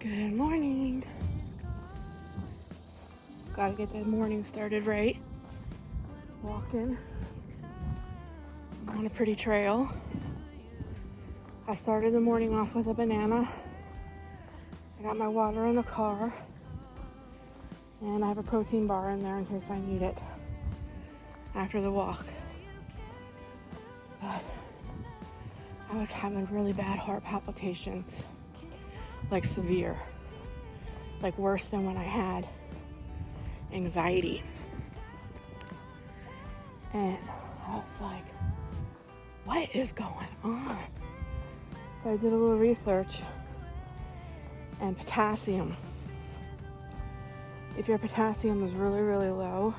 Good morning. Gotta get that morning started right. Walking. I'm on a pretty trail. I started the morning off with a banana. I got my water in the car. And I have a protein bar in there in case I need it after the walk. But I was having really bad heart palpitations. Like severe. Like worse than when I had anxiety. And I was like, what is going on? So I did a little research, and potassium. If your potassium is really, really low,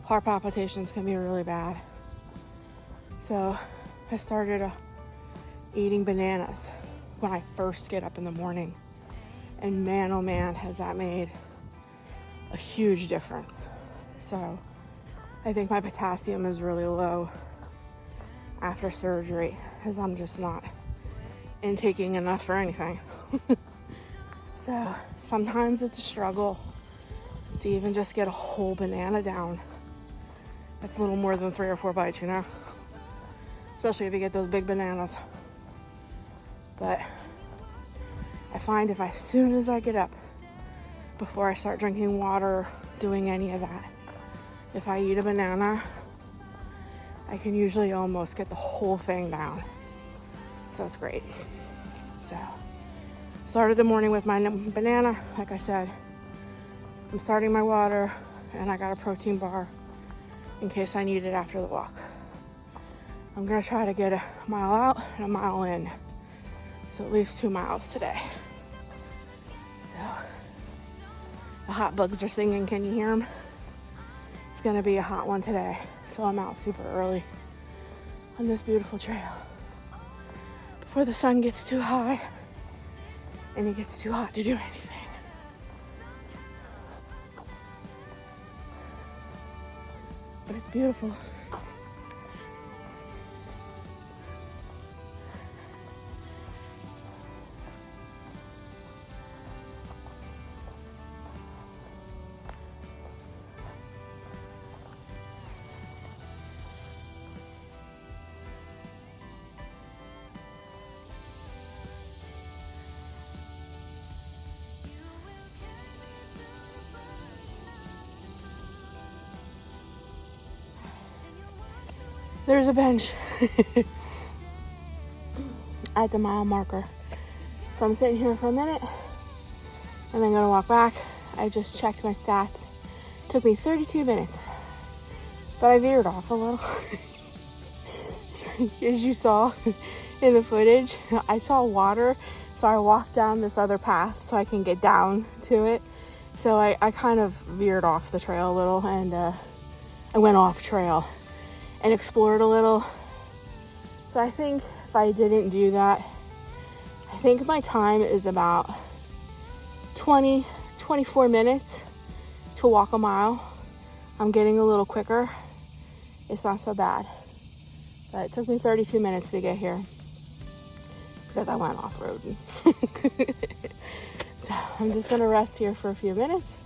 heart palpitations can be really bad. So I started eating bananas when I first get up in the morning. And man, oh man, has that made a huge difference. So I think my potassium is really low after surgery because I'm just not intaking enough for anything. So sometimes it's a struggle to even just get a whole banana down. That's a little more than 3 or 4 bites, you know? Especially if you get those big bananas. But I find as soon as I get up, before I start drinking water, doing any of that, if I eat a banana, I can usually almost get the whole thing down. So it's great. So, started the morning with my banana. Like I said, I'm starting my water, and I got a protein bar in case I need it after the walk. I'm gonna try to get a mile out and a mile in. So at least 2 miles today. So the hot bugs are singing. Can you hear them? It's gonna be a hot one today. So I'm out super early on this beautiful trail before the sun gets too high and it gets too hot to do anything. But it's beautiful. There's a bench at the mile marker. So I'm sitting here for a minute and then gonna walk back. I just checked my stats. Took me 32 minutes, but I veered off a little. As you saw in the footage, I saw water, so I walked down this other path so I can get down to it. So I kind of veered off the trail a little, and I went off trail and explored a little. So I think if I didn't do that, I think my time is about 24 minutes to walk a mile. I'm getting a little quicker. It's not so bad. But it took me 32 minutes to get here because I went off-roading. So I'm just gonna rest here for a few minutes,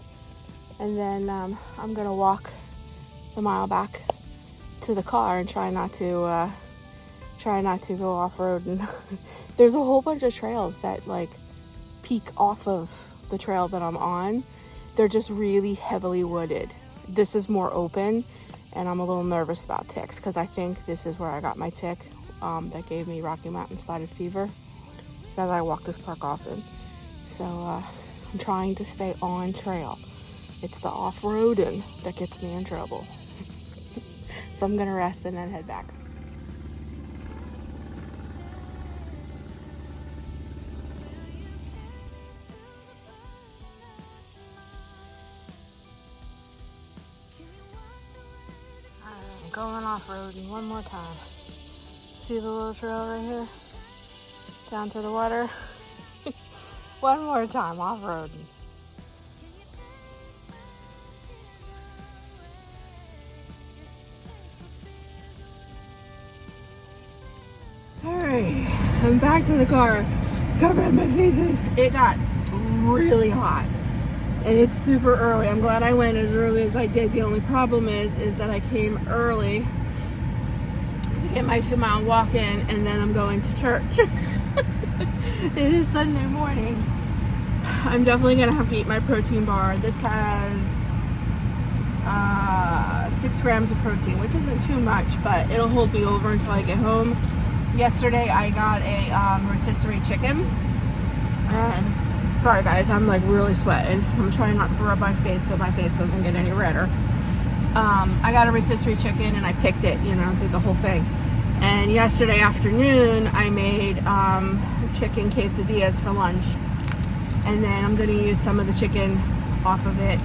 and then I'm gonna walk the mile back to the car and try not to go off-roading. There's a whole bunch of trails that like peak off of the trail that I'm on. They're just really heavily wooded. This is more open, and I'm a little nervous about ticks because I think this is where I got my tick that gave me Rocky Mountain spotted fever, because I walk this park often. So I'm trying to stay on trail. It's the off-roading that gets me in trouble. So I'm gonna rest and then head back. I'm going off-roading one more time. See the little trail right here? Down to the water. One more time off-roading. Alright, I'm back to the car. how red my face is. It got really hot. And it's super early. I'm glad I went as early as I did. The only problem is that I came early to get my 2-mile walk in, and then I'm going to church. It is Sunday morning. I'm definitely gonna have to eat my protein bar. This has 6 grams of protein, which isn't too much, but it'll hold me over until I get home. Yesterday I got a rotisserie chicken, and sorry guys, I'm like really sweating. I'm trying not to rub my face so my face doesn't get any redder. I got a rotisserie chicken and I picked it, you know, did the whole thing. And yesterday afternoon I made chicken quesadillas for lunch, and then I'm going to use some of the chicken off of it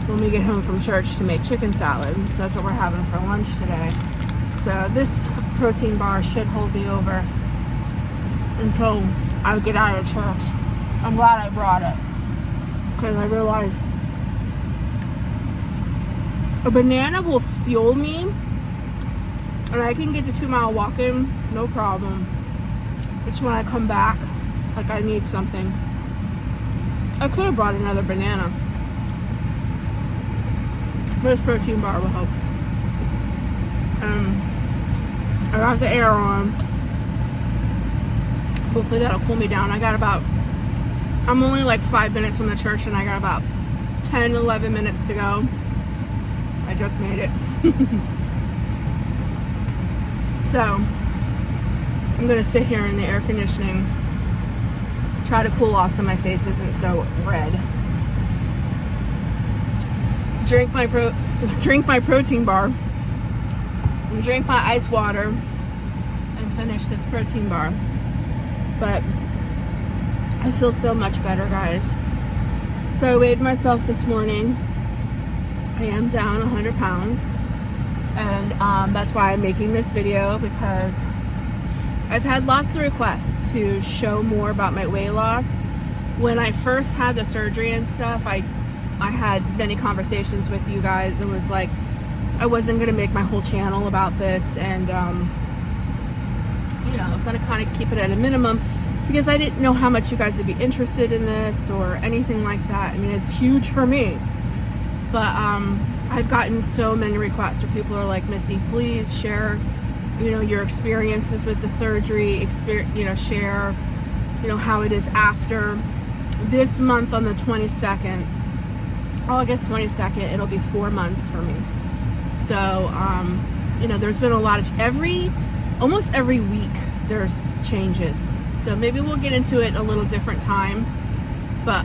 when we get home from church to make chicken salad. So that's what we're having for lunch today. So this protein bar should hold me over until I get out of church. I'm glad I brought it, because I realized a banana will fuel me, and I can get the 2-mile walk in, no problem. It's when I come back, like I need something. I could have brought another banana. This protein bar will help. I got the air on. Hopefully that'll cool me down. I'm only like 5 minutes from the church, and I got about 10-11 minutes to go. I just made it. So I'm gonna sit here in the air conditioning, try to cool off so my face isn't so red. Drink my protein bar, and drink my ice water, and finish this protein bar. But I feel so much better, guys. So I weighed myself this morning. I am down 100 pounds, and that's why I'm making this video, because I've had lots of requests to show more about my weight loss. When I first had the surgery and stuff, I had many conversations with you guys, and was like, I wasn't going to make my whole channel about this, and you know, I was going to kind of keep it at a minimum, because I didn't know how much you guys would be interested in this or anything like that. I mean, it's huge for me, but I've gotten so many requests where people are like, Missy, please share, you know, your experiences with the surgery, you know, share, you know, how it is after. This month on the 22nd, August 22nd, it'll be 4 months for me. So, you know, there's been a lot of, almost every week there's changes. So maybe we'll get into it a little different time. But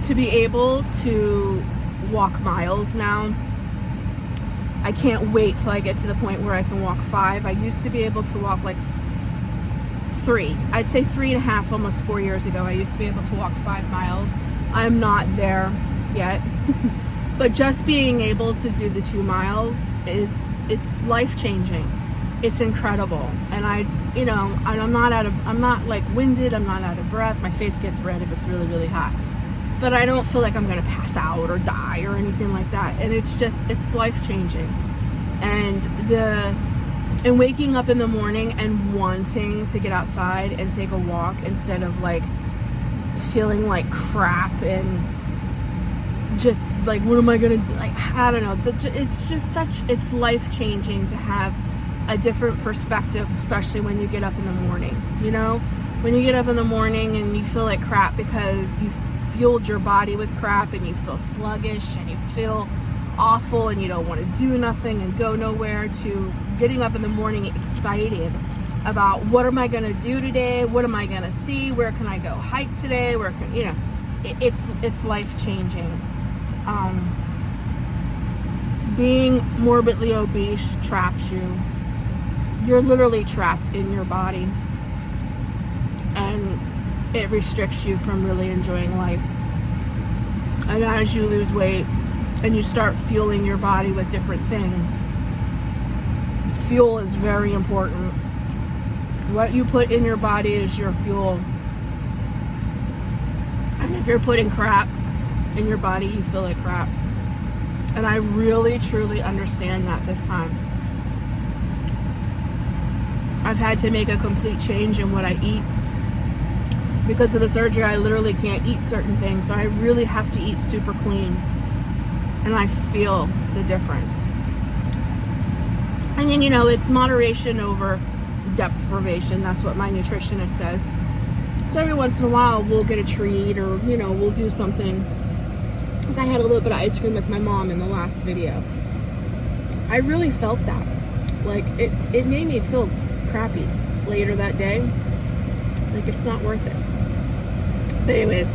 to be able to walk miles now, I can't wait till I get to the point where I can walk 5. I used to be able to walk like 3. I'd say 3.5, almost 4 years ago. I used to be able to walk 5 miles. I'm not there yet. But just being able to do the 2 miles it's life-changing. It's incredible. And I'm not like winded, I'm not out of breath. My face gets red if it's really, really hot. But I don't feel like I'm gonna pass out or die or anything like that. And it's life-changing. And waking up in the morning and wanting to get outside and take a walk, instead of like feeling like crap and just like, what am I gonna do? Like, I don't know. It's life-changing to have a different perspective, especially when you get up in the morning. You know, when you get up in the morning and you feel like crap because you fueled your body with crap, and you feel sluggish and you feel awful and you don't want to do nothing and go nowhere, to getting up in the morning excited about, what am I going to do today? What am I going to see? Where can I go hike today? It's life-changing. Being morbidly obese traps you. You're literally trapped in your body, and it restricts you from really enjoying life. And as you lose weight and you start fueling your body with different things, fuel is very important. What you put in your body is your fuel. And if you're putting crap in your body, you feel like crap. And I really, truly understand that this time. I've had to make a complete change in what I eat Because of the surgery, I literally can't eat certain things, so I really have to eat super clean, and I feel the difference. And then, you know, it's moderation over deprivation. That's what my nutritionist says. So every once in a while, we'll get a treat, or, you know, we'll do something. Like I had a little bit of ice cream with my mom in the last video. I really felt that. Like, it made me feel crappy later that day. Like, it's not worth it. But anyways,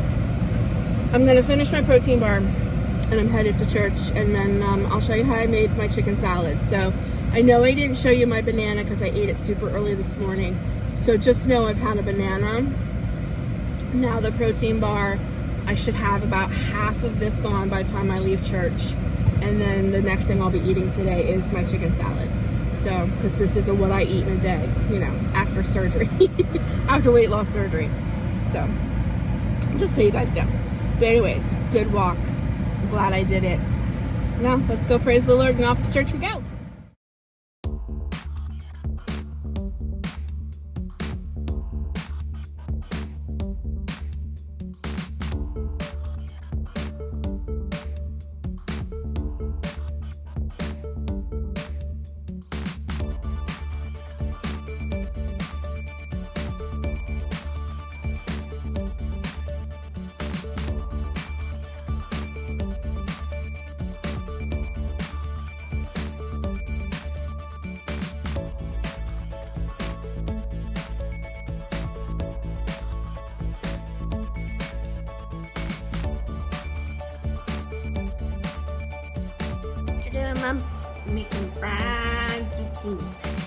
I'm going to finish my protein bar, and I'm headed to church, and then I'll show you how I made my chicken salad. So I know I didn't show you my banana because I ate it super early this morning. So just know I've had a banana. Now the protein bar, I should have about half of this gone by the time I leave church. And then the next thing I'll be eating today is my chicken salad. So, because this is what I eat in a day, you know, after surgery, after weight loss surgery. So, just so you guys know. But anyways, good walk. I'm glad I did it. Now, let's go praise the Lord, and off to church we go. Mom, making fried zucchini.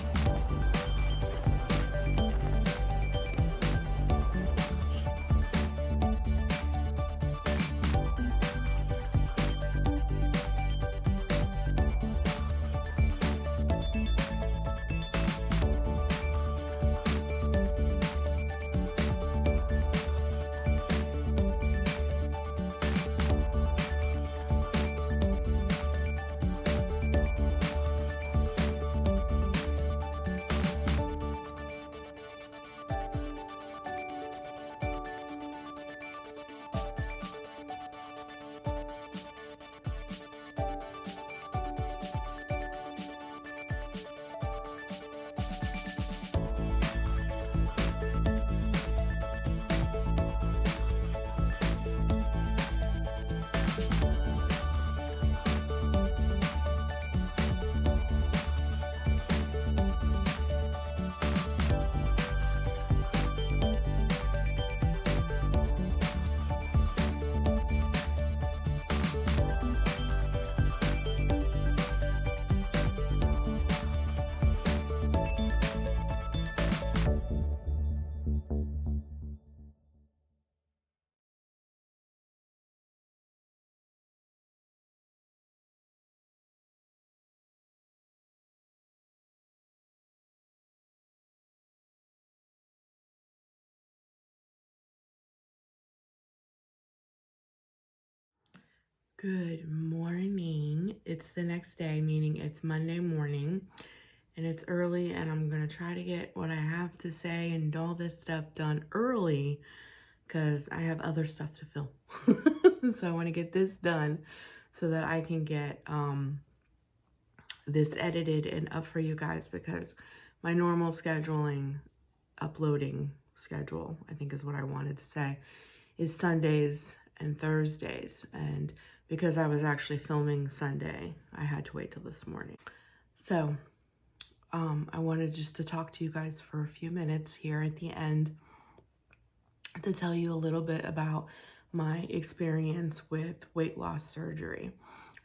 Good morning. It's the next day, meaning it's Monday morning, and it's early, and I'm going to try to get what I have to say and all this stuff done early because I have other stuff to film. So I want to get this done so that I can get this edited and up for you guys, because my normal uploading schedule, I think is what I wanted to say, is Sundays and Thursdays. And because I was actually filming Sunday, I had to wait till this morning. So I wanted just to talk to you guys for a few minutes here at the end to tell you a little bit about my experience with weight loss surgery.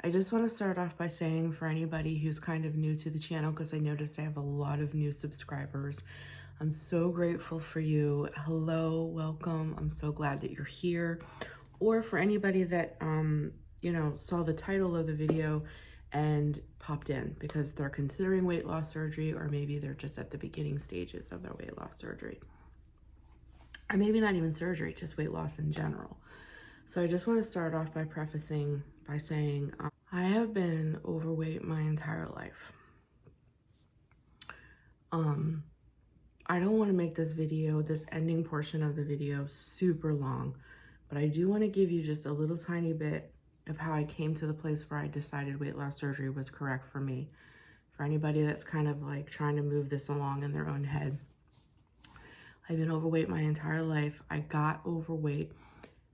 I just want to start off by saying, for anybody who's kind of new to the channel, because I noticed I have a lot of new subscribers, I'm so grateful for you. Hello, welcome. I'm so glad that you're here. Or for anybody that, you know, saw the title of the video and popped in because they're considering weight loss surgery, or maybe they're just at the beginning stages of their weight loss surgery. Or maybe not even surgery, just weight loss in general. So I just want to start off by prefacing by saying I have been overweight my entire life. I don't want to make this video, this ending portion of the video, super long, but I do want to give you just a little tiny bit of how I came to the place where I decided weight loss surgery was correct for me. For anybody that's kind of like trying to move this along in their own head. I've been overweight my entire life. I got overweight.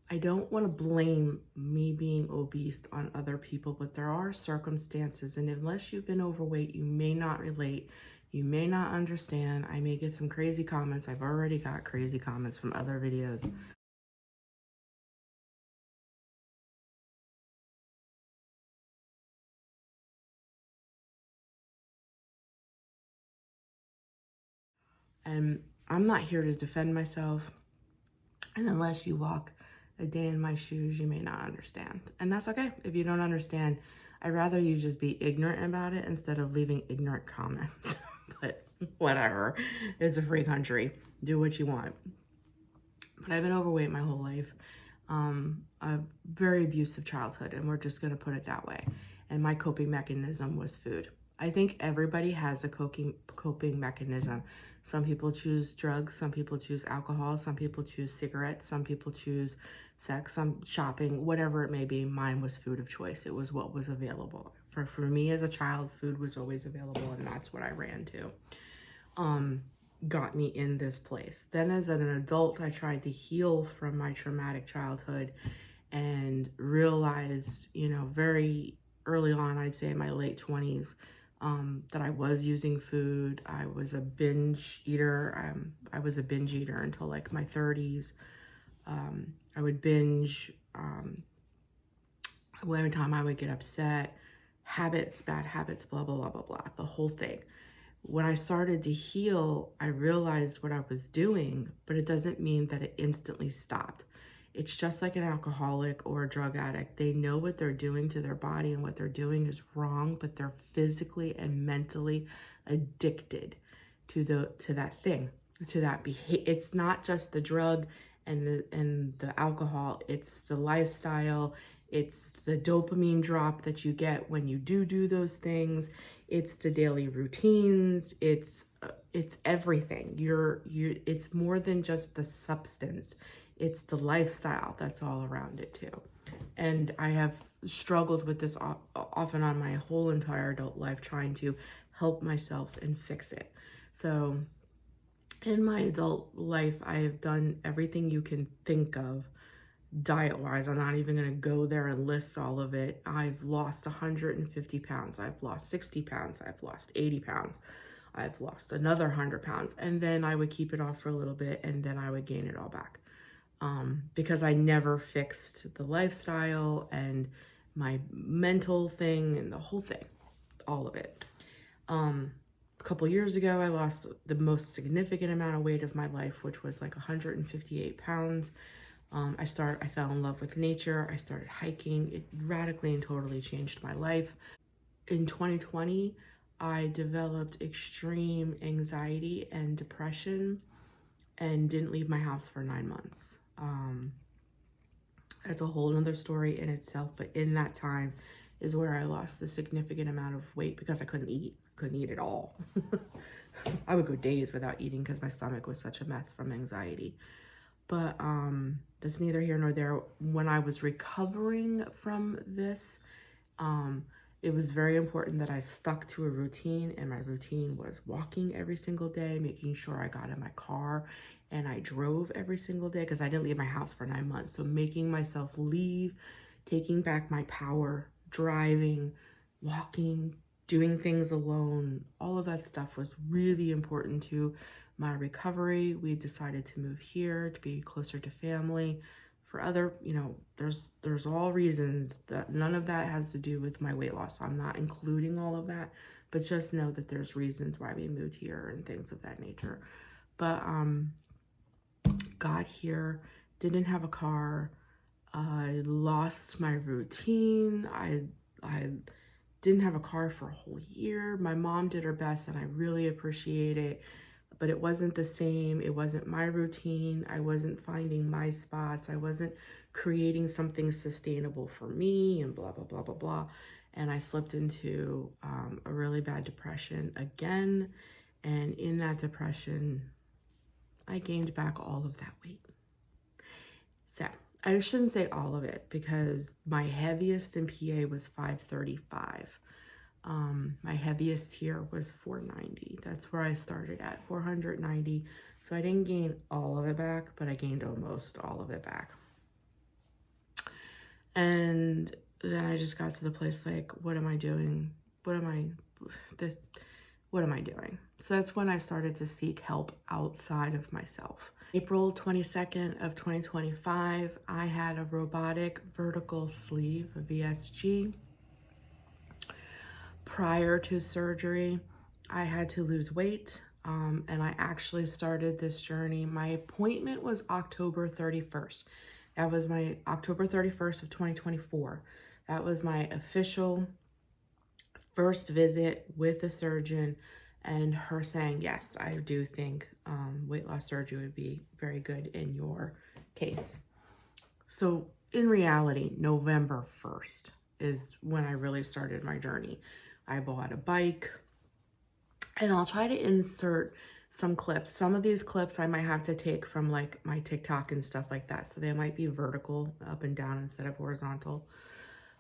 I don't want to blame me being obese on other people, but there are circumstances, and unless you've been overweight, you may not relate. You may not understand. I may get some crazy comments. I've already got crazy comments from other videos. And I'm not here to defend myself. And unless you walk a day in my shoes, you may not understand. And that's okay. If you don't understand, I'd rather you just be ignorant about it instead of leaving ignorant comments. But whatever. It's a free country. Do what you want. But I've been overweight my whole life. A very abusive childhood, and we're just going to put it that way. And my coping mechanism was food. I think everybody has a coping mechanism. Some people choose drugs, some people choose alcohol, some people choose cigarettes, some people choose sex, some shopping, whatever it may be. Mine was food of choice. It was what was available. For me as a child, food was always available, and that's what I ran to. Got me in this place. Then as an adult, I tried to heal from my traumatic childhood and realized, you know, very early on, I'd say in my late 20s, that I was using food. I was a binge eater. I was a binge eater until like my 30s. I would binge every time I would get upset, habits, bad habits, blah, blah, blah, blah, blah, the whole thing. When I started to heal, I realized what I was doing, but it doesn't mean that it instantly stopped. It's just like an alcoholic or a drug addict. They know what they're doing to their body and what they're doing is wrong, but they're physically and mentally addicted to that thing, to that behavior. It's not just the drug and the alcohol, it's the lifestyle, it's the dopamine drop that you get when you do those things. It's the daily routines. It's everything. It's more than just the substance. It's the lifestyle that's all around it too. And I have struggled with this off and on my whole entire adult life, trying to help myself and fix it. So in my adult life, I have done everything you can think of diet-wise. I'm not even going to go there and list all of it. I've lost 150 pounds. I've lost 60 pounds. I've lost 80 pounds. I've lost another 100 pounds. And then I would keep it off for a little bit, and then I would gain it all back. Because I never fixed the lifestyle and my mental thing and the whole thing, all of it. A couple years ago, I lost the most significant amount of weight of my life, which was like 158 pounds. I fell in love with nature. I started hiking. It radically and totally changed my life. In 2020, I developed extreme anxiety and depression and didn't leave my house for 9 months. That's a whole nother story in itself, but in that time is where I lost a significant amount of weight because I couldn't eat at all. I would go days without eating because my stomach was such a mess from anxiety. But that's neither here nor there. When I was recovering from this, it was very important that I stuck to a routine, and my routine was walking every single day, making sure I got in my car and I drove every single day because I didn't leave my house for 9 months. So making myself leave, taking back my power, driving, walking, doing things alone, all of that stuff was really important to my recovery. We decided to move here to be closer to family. For other, you know, there's all reasons that none of that has to do with my weight loss. I'm not including all of that, but just know that there's reasons why we moved here and things of that nature. But got here, didn't have a car. I lost my routine. I didn't have a car for a whole year. My mom did her best, and I really appreciate it. But it wasn't the same. It wasn't my routine. I wasn't finding my spots. I wasn't creating something sustainable for me and blah, blah, blah, blah, blah. And I slipped into a really bad depression again. And in that depression, I gained back all of that weight. So I shouldn't say all of it because my heaviest in PA was 535. My heaviest here was 490. That's where I started at, 490. So I didn't gain all of it back, but I gained almost all of it back. And then I just got to the place like, what am I doing? What am I doing? So that's when I started to seek help outside of myself. April 22nd of 2025, I had a robotic vertical sleeve, a VSG. Prior to surgery, I had to lose weight, and I actually started this journey. My appointment was October 31st. That was my October 31st of 2024. That was my official first visit with a surgeon, and her saying, yes, I do think weight loss surgery would be very good in your case. So in reality, November 1st is when I really started my journey. I bought a bike, and I'll try to insert some clips. Some of these clips I might have to take from like my TikTok and stuff like that. So they might be vertical, up and down instead of horizontal.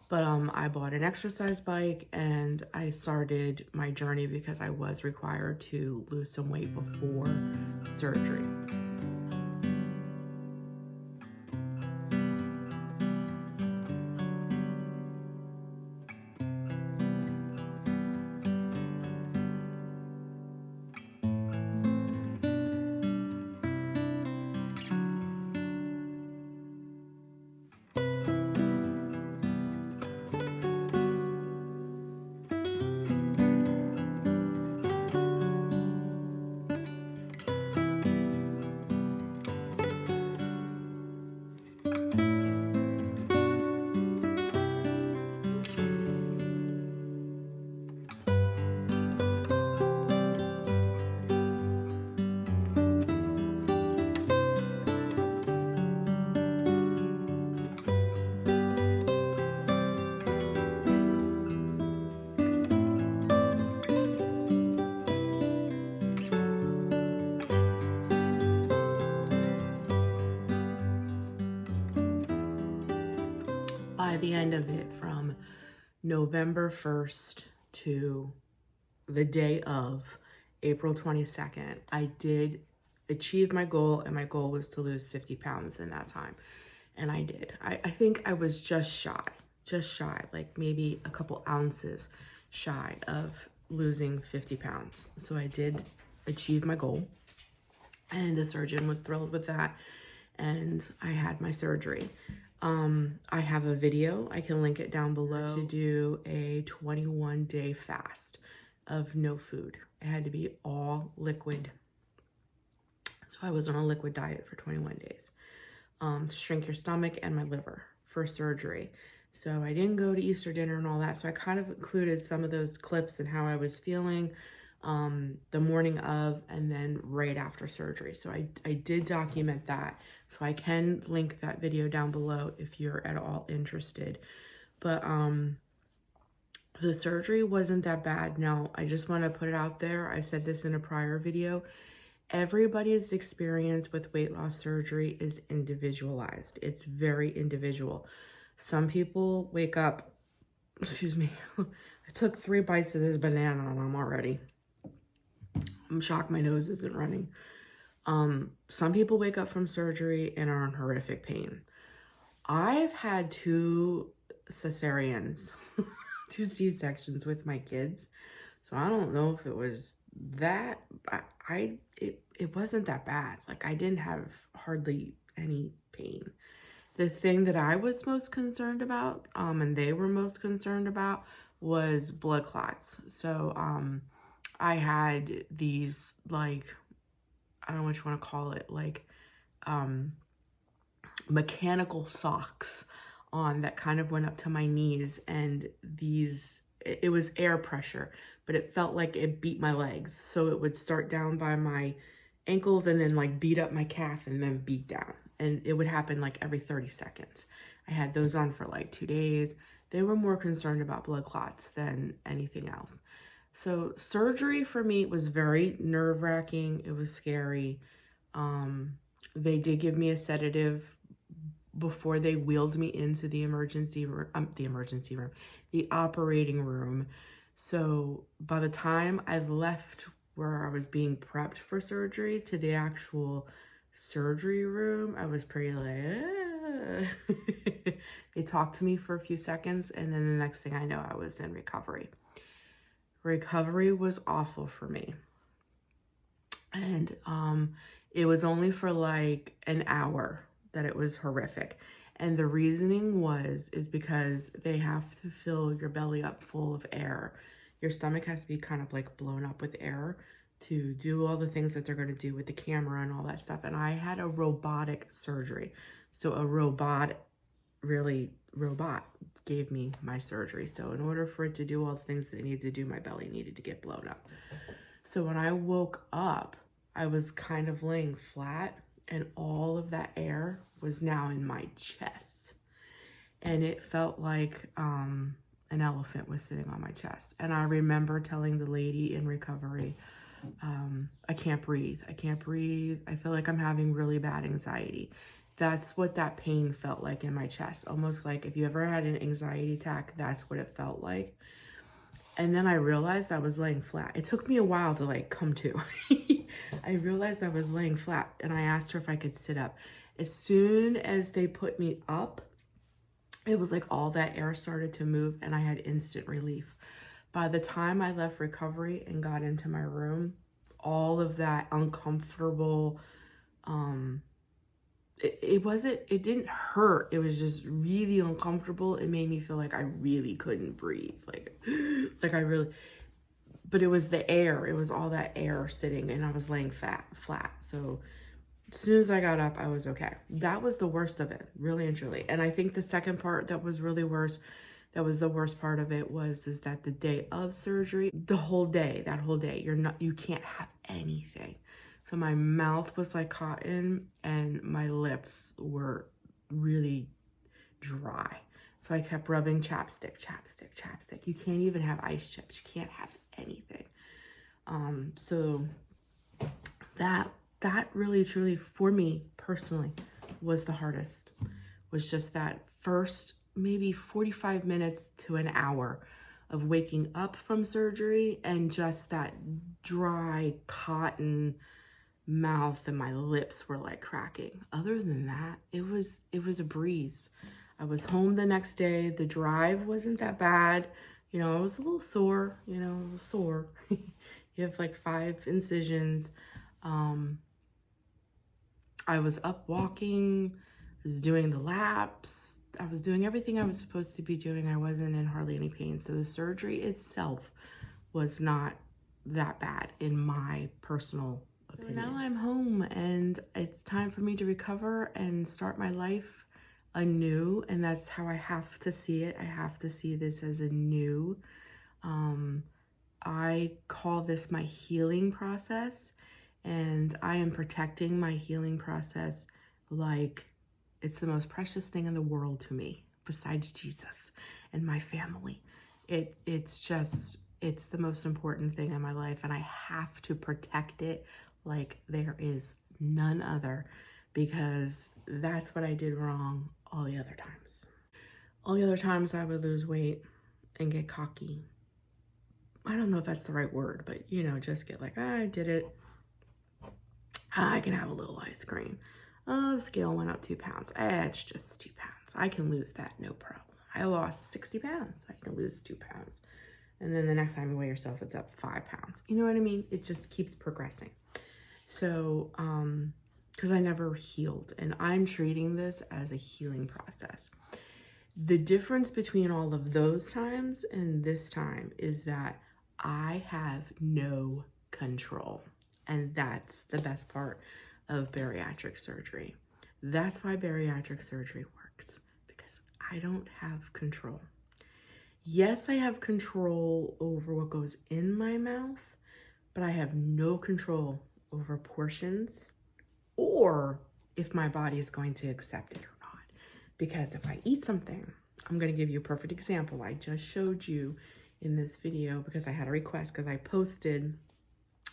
But I bought an exercise bike and I started my journey because I was required to lose some weight before surgery. By the end of it, from November 1st to the day of April 22nd, I did achieve my goal, and my goal was to lose 50 pounds in that time. And I did. I think I was just shy, like maybe a couple ounces shy of losing 50 pounds. So I did achieve my goal, and the surgeon was thrilled with that. And I had my surgery. I have a video, I can link it down below, to do a 21-day fast of no food. It had to be all liquid. So I was on a liquid diet for 21 days to shrink your stomach and my liver for surgery. So I didn't go to Easter dinner and all that. So I kind of included some of those clips and how I was feeling the morning of and then right after surgery. So I did document that. So I can link that video down below if you're at all interested. But the surgery wasn't that bad. Now, I just want to put it out there. I said this in a prior video. Everybody's experience with weight loss surgery is individualized. It's very individual. Some people wake up, excuse me, I took 3 bites of this banana and I'm already, I'm shocked my nose isn't running. Some people wake up from surgery and are in horrific pain. I've had 2 cesareans, 2 C-sections with my kids. So I don't know if it was that, it wasn't that bad. Like I didn't have hardly any pain. The thing that I was most concerned about, and they were most concerned about, was blood clots. So I had these, like, I don't know what you want to call it, like mechanical socks on that kind of went up to my knees, and it was air pressure, but it felt like it beat my legs. So it would start down by my ankles and then like beat up my calf and then beat down. And it would happen like every 30 seconds. I had those on for like 2 days. They were more concerned about blood clots than anything else. So surgery for me was very nerve-wracking. It was scary. They did give me a sedative before they wheeled me into the emergency room, the operating room. So by the time I left where I was being prepped for surgery to the actual surgery room, I was pretty like, they talked to me for a few seconds, and then the next thing I know, I was in recovery. Recovery was awful for me. And it was only for like an hour that it was horrific. And the reasoning is because they have to fill your belly up full of air. Your stomach has to be kind of like blown up with air to do all the things that they're going to do with the camera and all that stuff. And I had a robotic surgery. So a robot gave me my surgery. So in order for it to do all the things that it needed to do, my belly needed to get blown up. So when I woke up, I was kind of laying flat, and all of that air was now in my chest. And it felt like an elephant was sitting on my chest. And I remember telling the lady in recovery, I can't breathe. I can't breathe. I feel like I'm having really bad anxiety. That's what that pain felt like in my chest. Almost like if you ever had an anxiety attack, that's what it felt like. And then I realized I was laying flat. It took me a while to like come to. I realized I was laying flat, and I asked her if I could sit up. As soon as they put me up, it was like all that air started to move, and I had instant relief. By the time I left recovery and got into my room, all of that uncomfortable, it didn't hurt. It was just really uncomfortable. It made me feel like I really couldn't breathe. Like I really, but it was the air. It was all that air sitting, and I was laying flat. So as soon as I got up, I was okay. That was the worst of it, really and truly. And I think the second part that was really worse, that was the worst part of it, is that the day of surgery, that whole day, you can't have anything. So my mouth was like cotton, and my lips were really dry. So I kept rubbing chapstick. You can't even have ice chips. You can't have anything. So that really truly for me personally was the hardest. Was just that first maybe 45 minutes to an hour of waking up from surgery, and just that dry cotton mouth, and my lips were like cracking. Other than that, it was a breeze. I was home the next day. The drive wasn't that bad. I was a little sore, You have like 5 incisions. I was up walking, I was doing the laps, I was doing everything I was supposed to be doing. I wasn't in hardly any pain. So the surgery itself was not that bad in my personal opinion. So now I'm home, and it's time for me to recover and start my life anew. And that's how I have to see it. I have to see this as a new. I call this my healing process, and I am protecting my healing process like it's the most precious thing in the world to me, besides Jesus and my family. It's the most important thing in my life, and I have to protect it like there is none other, because that's what I did wrong all the other times. All the other times I would lose weight and get cocky. I don't know if that's the right word, but just get like, I did it. I can have a little ice cream. Oh, the scale went up 2 pounds. It's just 2 pounds. I can lose that, no problem. I lost 60 pounds. I can lose 2 pounds. And then the next time you weigh yourself, it's up 5 pounds. You know what I mean? It just keeps progressing. So, because I never healed, and I'm treating this as a healing process. The difference between all of those times and this time is that I have no control. And that's the best part of bariatric surgery. That's why bariatric surgery works, because I don't have control. Yes, I have control over what goes in my mouth, but I have no control over portions or if my body is going to accept it or not. Because if I eat something, I'm going to give you a perfect example. I just showed you in this video because I had a request, because I posted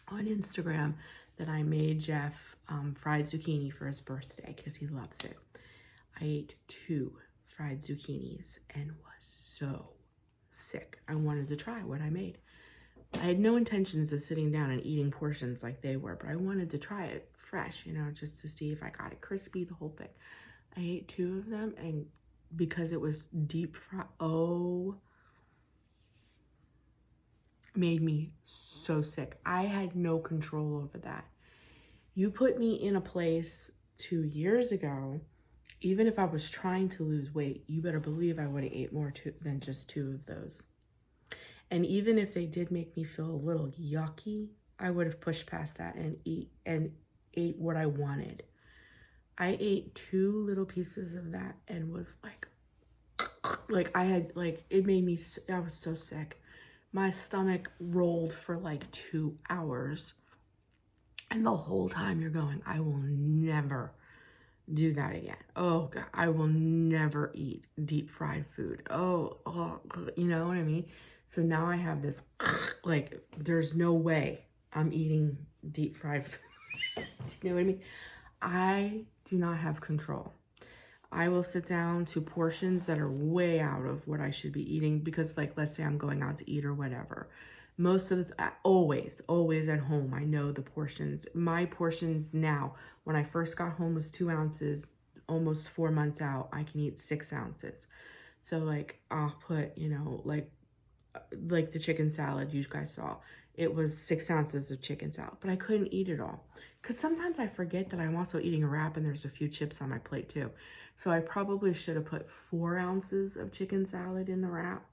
on Instagram that I made Jeff fried zucchini for his birthday because he loves it. I ate 2 fried zucchinis and was so sick. I wanted to try what I made. I had no intentions of sitting down and eating portions like they were, but I wanted to try it fresh, you know, just to see if I got it crispy, the whole thing. I ate 2 of them, and because it was deep fried, made me so sick. I had no control over that. You put me in a place 2 years ago, even if I was trying to lose weight, you better believe I would have ate more than just 2 of those. And even if they did make me feel a little yucky, I would have pushed past that and ate what I wanted. I ate 2 little pieces of that and was like I had, like, it made me, I was so sick. My stomach rolled for like 2 hours. And the whole time you're going, I will never do that again. Oh God, I will never eat deep fried food. You know what I mean? So now I have this, like, there's no way I'm eating deep fried food. You know what I mean? I do not have control. I will sit down to portions that are way out of what I should be eating because, like, let's say I'm going out to eat or whatever. Most of the always at home, I know the portions. My portions now, when I first got home, was 2 ounces. Almost 4 months out, I can eat 6 ounces. So, like, I'll put, you know, like the chicken salad you guys saw. It was 6 ounces of chicken salad, but I couldn't eat it all. Because sometimes I forget that I'm also eating a wrap and there's a few chips on my plate too. So I probably should have put 4 ounces of chicken salad in the wrap.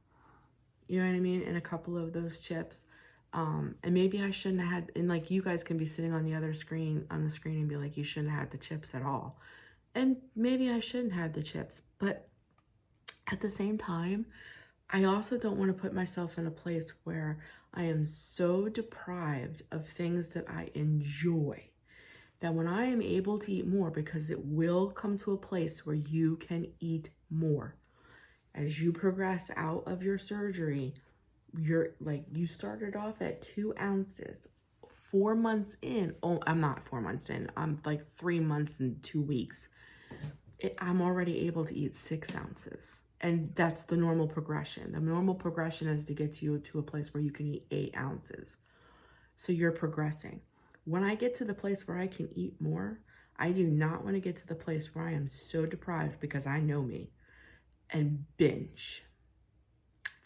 You know what I mean? And a couple of those chips. And maybe I shouldn't have had, and like you guys can be sitting on the other screen, on the screen, and be like, you shouldn't have had the chips at all. And maybe I shouldn't have the chips. But at the same time, I also don't want to put myself in a place where I am so deprived of things that I enjoy that when I am able to eat more, because it will come to a place where you can eat more. As you progress out of your surgery, you're like, you started off at 2 ounces. 4 months in, I'm not 4 months in, I'm like 3 months and 2 weeks. I'm already able to eat 6 ounces. And that's the normal progression. The normal progression is to get you to a place where you can eat 8 ounces. So you're progressing. When I get to the place where I can eat more, I do not want to get to the place where I am so deprived, because I know me, and binge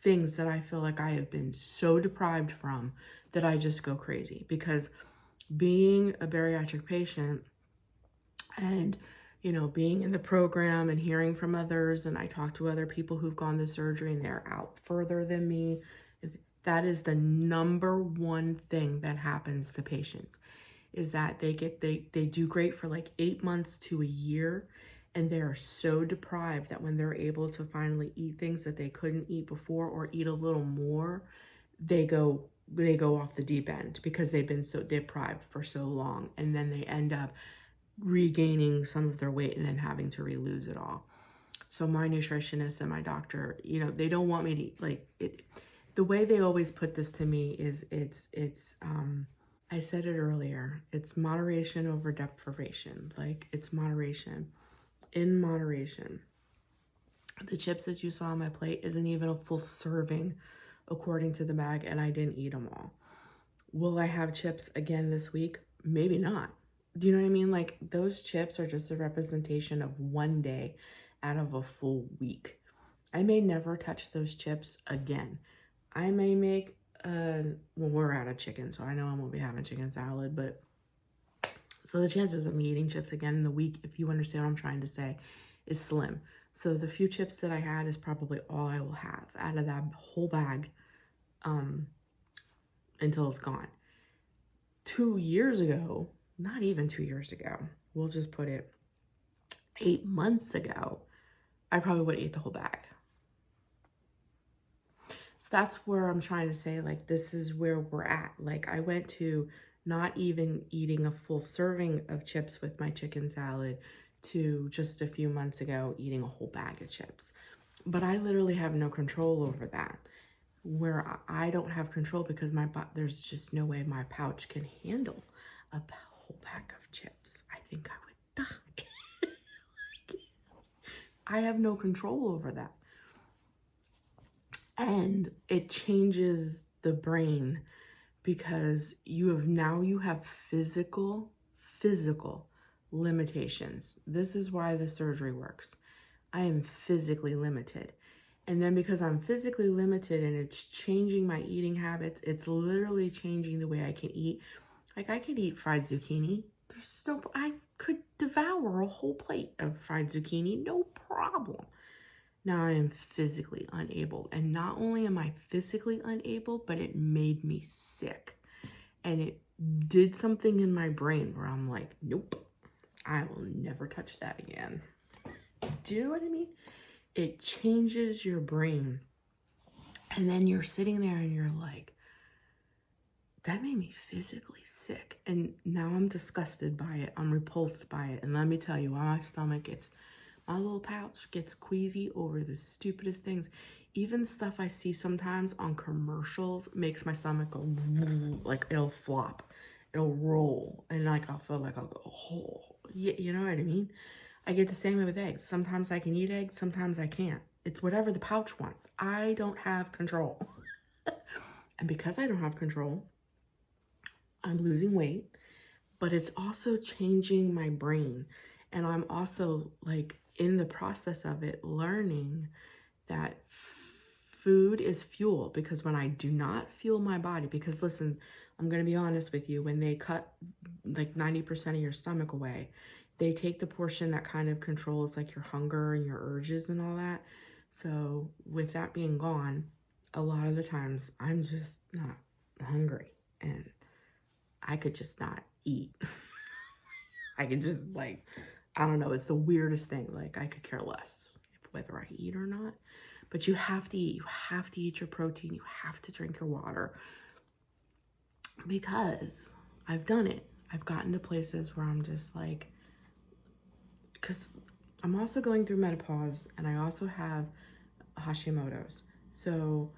things that I feel like I have been so deprived from that I just go crazy. Because being a bariatric patient and, you know, being in the program and hearing from others, and I talk to other people who've gone to surgery and they're out further than me, that is the number one thing that happens to patients, is that they do great for like 8 months to a year, and they are so deprived that when they're able to finally eat things that they couldn't eat before, or eat a little more, they go off the deep end because they've been so deprived for so long, and then they end up regaining some of their weight and then having to re-lose it all. So my nutritionist and my doctor, you know, they don't want me to, like, it. The way they always put this to me is I said it earlier, it's moderation over deprivation. Like, it's moderation. In moderation. The chips that you saw on my plate isn't even a full serving according to the bag, and I didn't eat them all. Will I have chips again this week? Maybe not. Do you know what I mean? Like, those chips are just a representation of one day out of a full week. I may never touch those chips again. I may make, well, we're out of chicken, so I know I won't be having chicken salad, but so the chances of me eating chips again in the week, if you understand what I'm trying to say, is slim. So the few chips that I had is probably all I will have out of that whole bag until it's gone. 2 years ago, not even 2 years ago, we'll just put it 8 months ago, I probably would eat the whole bag. So that's where I'm trying to say, like, this is where we're at. Like, I went to not even eating a full serving of chips with my chicken salad to just a few months ago eating a whole bag of chips. But I literally have no control over that. Where I don't have control because there's just no way my pouch can handle a whole pack of chips, I think I would die. I have no control over that. And it changes the brain because you have physical limitations. This is why the surgery works. I am physically limited. And then because I'm physically limited and it's changing my eating habits, it's literally changing the way I can eat. Like I could eat fried zucchini. I could devour a whole plate of fried zucchini, no problem. Now I am physically unable. And not only am I physically unable, but it made me sick. And it did something in my brain where I'm like, nope, I will never touch that again. Do you know what I mean? It changes your brain. And then you're sitting there and you're like, that made me physically sick. And now I'm disgusted by it. I'm repulsed by it. And let me tell you, my little pouch gets queasy over the stupidest things. Even stuff I see sometimes on commercials makes my stomach go, like it'll flop, it'll roll. And like, I'll feel like I'll go, oh, yeah, you know what I mean? I get the same way with eggs. Sometimes I can eat eggs, sometimes I can't. It's whatever the pouch wants. I don't have control. And because I don't have control, I'm losing weight, but it's also changing my brain. And I'm also like in the process of it learning that food is fuel, because when I do not fuel my body, because listen, I'm going to be honest with you, when they cut like 90% of your stomach away, they take the portion that kind of controls like your hunger and your urges and all that. So with that being gone, a lot of the times I'm just not hungry and I could just not eat. I could just like, I don't know, it's the weirdest thing. Like I could care less whether I eat or not. But you have to eat. You have to eat your protein. You have to drink your water. Because I've done it. I've gotten to places where I'm just like, because I'm also going through menopause and I also have Hashimoto's. So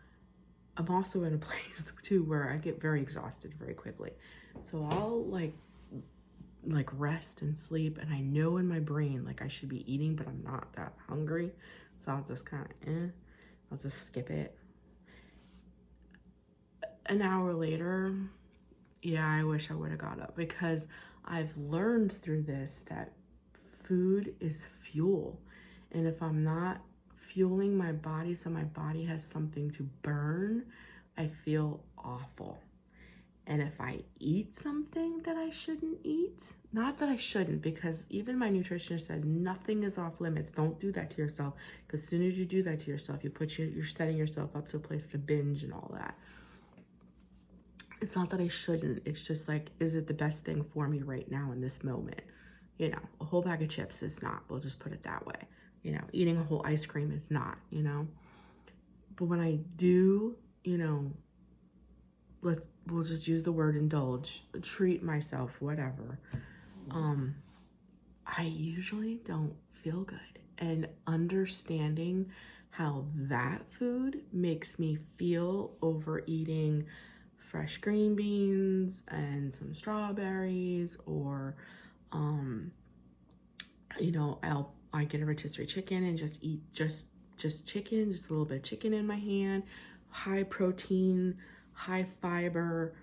I'm also in a place too where I get very exhausted very quickly. So I'll like rest and sleep, and I know in my brain like I should be eating, but I'm not that hungry. So I'll just kind of I'll just skip it. An hour later, yeah, I wish I would have got up, because I've learned through this that food is fuel. And if I'm not fueling my body so my body has something to burn, I feel awful. And if I eat something that I shouldn't eat, not that I shouldn't, because even my nutritionist said nothing is off limits. Don't do that to yourself, because as soon as you do that to yourself, you're setting yourself up to a place to binge and all that. It's not that I shouldn't. It's just like, is it the best thing for me right now in this moment? You know, a whole bag of chips is not. We'll just put it that way. You know, eating a whole ice cream is not, you know. But when I do, you know, we'll just use the word indulge, treat myself, whatever. I usually don't feel good. And understanding how that food makes me feel over eating fresh green beans and some strawberries, or you know, I get a rotisserie chicken and just eat just chicken, just a little bit of chicken in my hand, high protein, high fiber,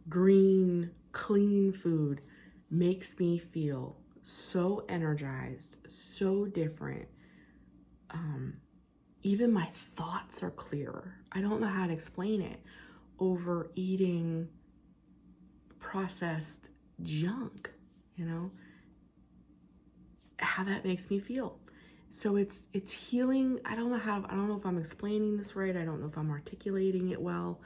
green, clean food makes me feel so energized, so different. Even my thoughts are clearer. I don't know how to explain it over eating processed junk, you know, how that makes me feel. So it's healing. I don't know if I'm explaining this right. I don't know if I'm articulating it well,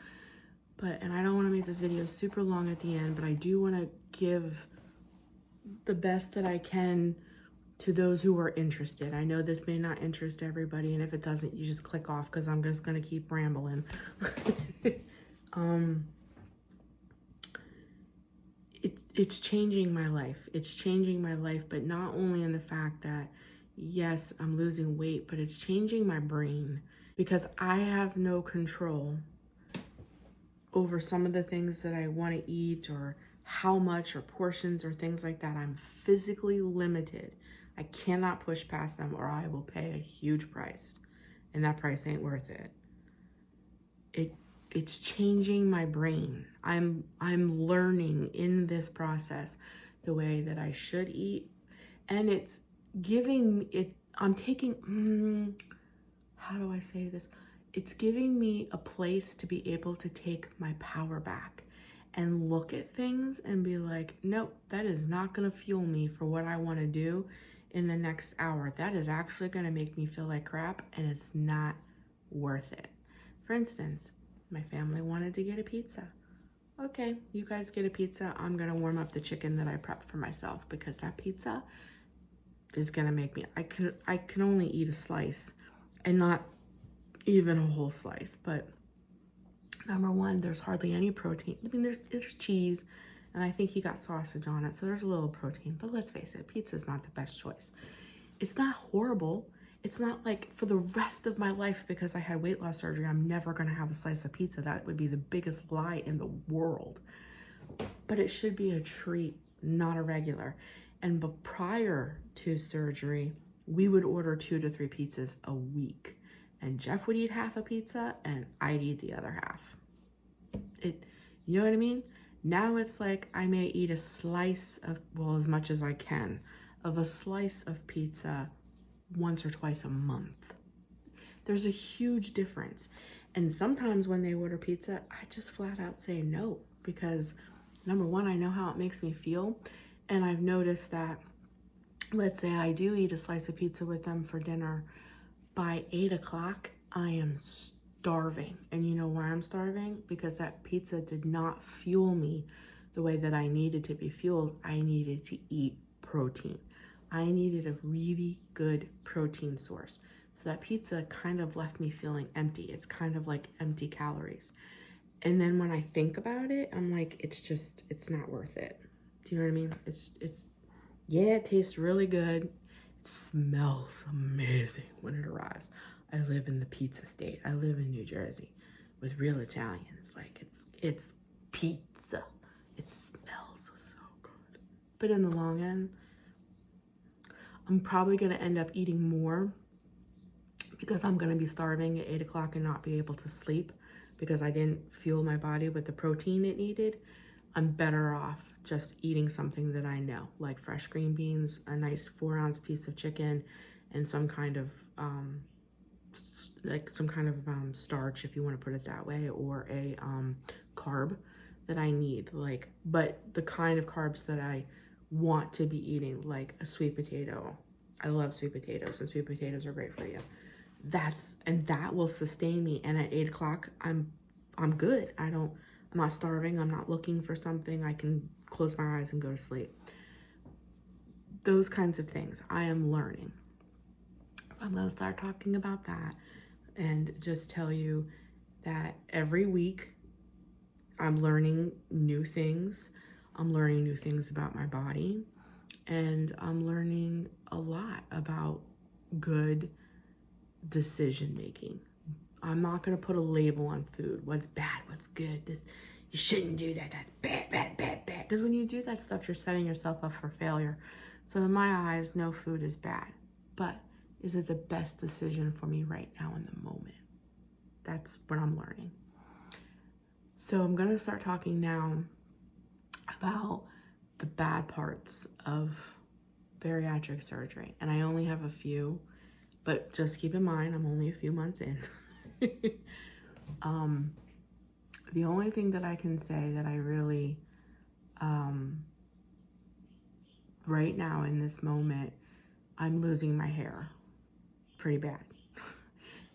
and I don't want to make this video super long at the end, but I do want to give the best that I can to those who are interested. I know this may not interest everybody, and if it doesn't, you just click off, because I'm just going to keep rambling. It's changing my life. It's changing my life, but not only in the fact that, yes, I'm losing weight, but it's changing my brain, because I have no control over some of the things that I want to eat or how much or portions or things like that. I'm physically limited. I cannot push past them or I will pay a huge price. And that price ain't worth it. It's changing my brain. I'm learning in this process the way that I should eat. And it's giving it, I'm taking, how do I say this? It's giving me a place to be able to take my power back and look at things and be like, nope, that is not going to fuel me for what I want to do in the next hour. That is actually going to make me feel like crap, and it's not worth it. For instance, my family wanted to get a pizza. Okay, you guys get a pizza. I'm going to warm up the chicken that I prepped for myself, because that pizza is going to make me, I can only eat a slice, and not even a whole slice. But number one, there's hardly any protein. I mean, there's cheese, and I think he got sausage on it, so there's a little protein. But let's face it, pizza is not the best choice. It's not horrible. It's not like for the rest of my life, because I had weight loss surgery, I'm never going to have a slice of pizza. That would be the biggest lie in the world. But it should be a treat, not a regular. And but prior to surgery, we would order 2 to 3 pizzas a week. And Jeff would eat half a pizza and I'd eat the other half. You know what I mean? Now it's like I may eat a slice of, well, as much as I can, of a slice of pizza once or twice a month. There's a huge difference. And sometimes when they order pizza, I just flat out say no, because number one, I know how it makes me feel. And I've noticed that, let's say I do eat a slice of pizza with them for dinner, by 8 o'clock, I am starving. And you know why I'm starving? Because that pizza did not fuel me the way that I needed to be fueled. I needed to eat protein. I needed a really good protein source. So that pizza kind of left me feeling empty. It's kind of like empty calories. And then when I think about it, I'm like, it's not worth it. Do you know what I mean? Yeah, it tastes really good. It smells amazing when it arrives. I live in the pizza state. I live in New Jersey with real Italians. Like, it's pizza. It smells so good. But in the long end, I'm probably going to end up eating more, because I'm going to be starving at 8 o'clock and not be able to sleep because I didn't fuel my body with the protein it needed. I'm better off just eating something that I know, like fresh green beans, a nice 4-ounce piece of chicken, and some kind of starch, if you want to put it that way, or a carb that I need, but the kind of carbs that I want to be eating, like a sweet potato. I love sweet potatoes, and sweet potatoes are great for you. That will sustain me. And at 8 o'clock, I'm good. I'm not starving. I'm not looking for something. I can close my eyes and go to sleep. Those kinds of things I am learning. So I'm going to start talking about that and just tell you that every week I'm learning new things. I'm learning new things about my body, and I'm learning a lot about good decision making. I'm not going to put a label on food. What's bad, what's good. You shouldn't do that. That's bad, bad, bad, bad. Because when you do that stuff, you're setting yourself up for failure. So in my eyes, no food is bad. But is it the best decision for me right now in the moment? That's what I'm learning. So I'm going to start talking now about the bad parts of bariatric surgery. And I only have a few, but just keep in mind, I'm only a few months in. The only thing that I can say that I really, right now in this moment, I'm losing my hair pretty bad.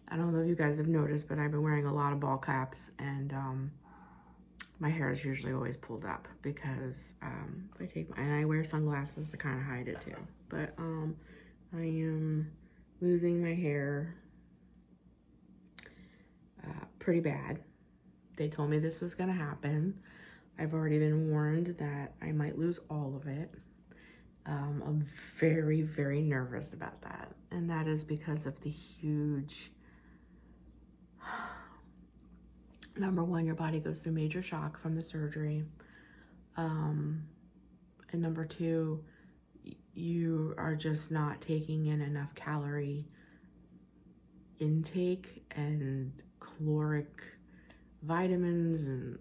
I don't know if you guys have noticed, but I've been wearing a lot of ball caps, and my hair is usually always pulled up because and I wear sunglasses to kind of hide it too. But I am losing my hair pretty bad. They told me this was gonna happen. I've already been warned that I might lose all of it. I'm very, very nervous about that. And that is because of the huge, number one, your body goes through major shock from the surgery. And number two, you are just not taking in enough calorie intake and caloric vitamins, and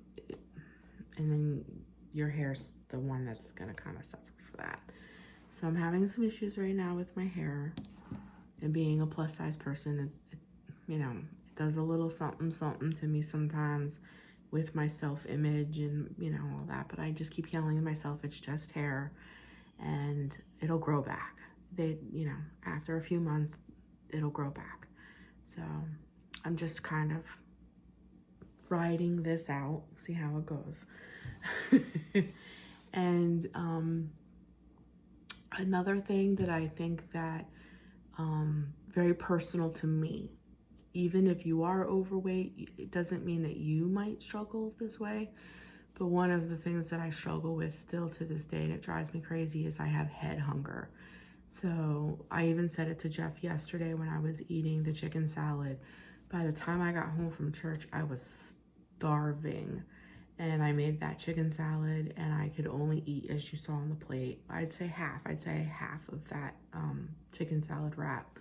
then your hair's the one that's gonna kind of suffer for that. So I'm having some issues right now with my hair, and being a plus size person, it does a little something something to me sometimes with my self-image and all that, but I just keep telling myself it's just hair and it'll grow back. After a few months it'll grow back. So I'm just kind of riding this out, see how it goes. And another thing that I think that very personal to me, even if you are overweight, it doesn't mean that you might struggle this way. But one of the things that I struggle with still to this day, and it drives me crazy, is I have head hunger. So I even said it to Jeff yesterday when I was eating the chicken salad. By the time I got home from church, I was starving. And I made that chicken salad and I could only eat, as you saw on the plate, I'd say half of that chicken salad wrap.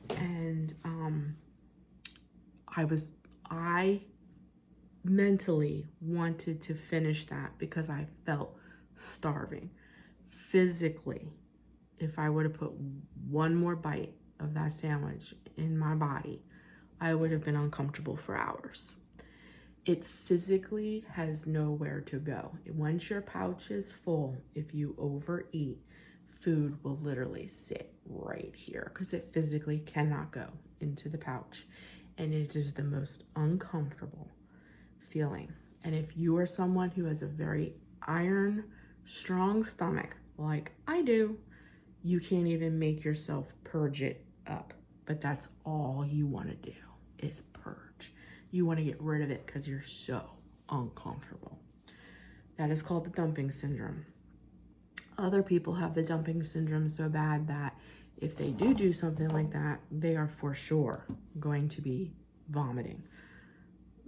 And I mentally wanted to finish that because I felt starving. Physically, if I would have put one more bite of that sandwich in my body, I would have been uncomfortable for hours. It physically has nowhere to go. Once your pouch is full, if you overeat, food will literally sit right here because it physically cannot go into the pouch. And it is the most uncomfortable feeling. And if you are someone who has a very iron, strong stomach, like I do, you can't even make yourself purge it up. But that's all you want to do is purge. You want to get rid of it because you're so uncomfortable. That is called the dumping syndrome. Other people have the dumping syndrome so bad that if they do something like that, they are for sure going to be vomiting.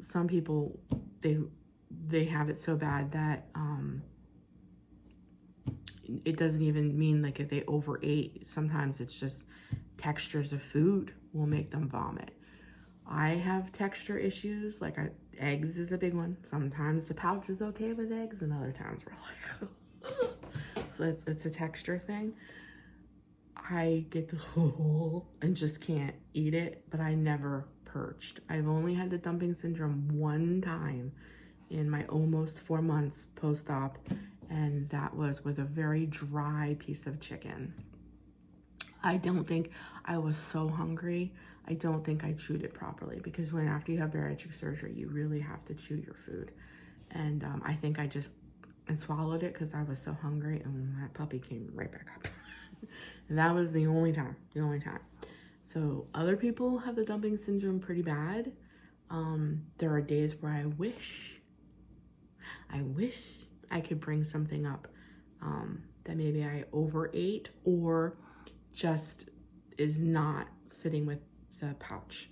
Some people, they have it so bad that it doesn't even mean like if they overate. Sometimes it's just textures of food will make them vomit. I have texture issues, like eggs is a big one. Sometimes the pouch is okay with eggs and other times we're like, so it's a texture thing. I get the and just can't eat it, but I never purged. I've only had the dumping syndrome one time in my almost 4 months post-op, and that was with a very dry piece of chicken. I don't think I was so hungry. I don't think I chewed it properly because after you have bariatric surgery, you really have to chew your food. And I think I just swallowed it because I was so hungry, and that puppy came right back up. And that was the only time. So other people have the dumping syndrome pretty bad. There are days where I wish I could bring something up that maybe I overate or just is not sitting with the pouch.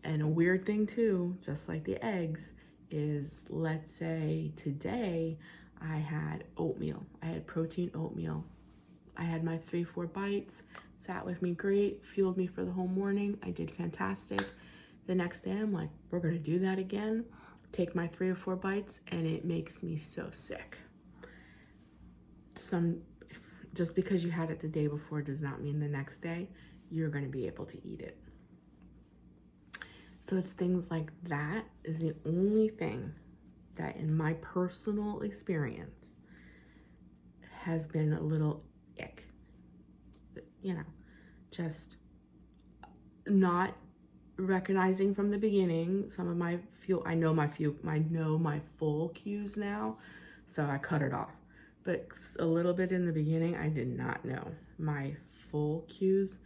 And a weird thing too, just like the eggs, is let's say today I had oatmeal. I had protein oatmeal. I had my 3-4 bites, sat with me great, fueled me for the whole morning. I did fantastic. The next day I'm like, we're gonna do that again. Take my 3 or 4 bites and it makes me so sick. Just because you had it the day before does not mean the next day you're gonna be able to eat it. So it's things like that is the only thing that in my personal experience has been a little ick. Just not recognizing from the beginning some of my I know my full cues now, so I cut it off. But a little bit in the beginning, I did not know my full cues,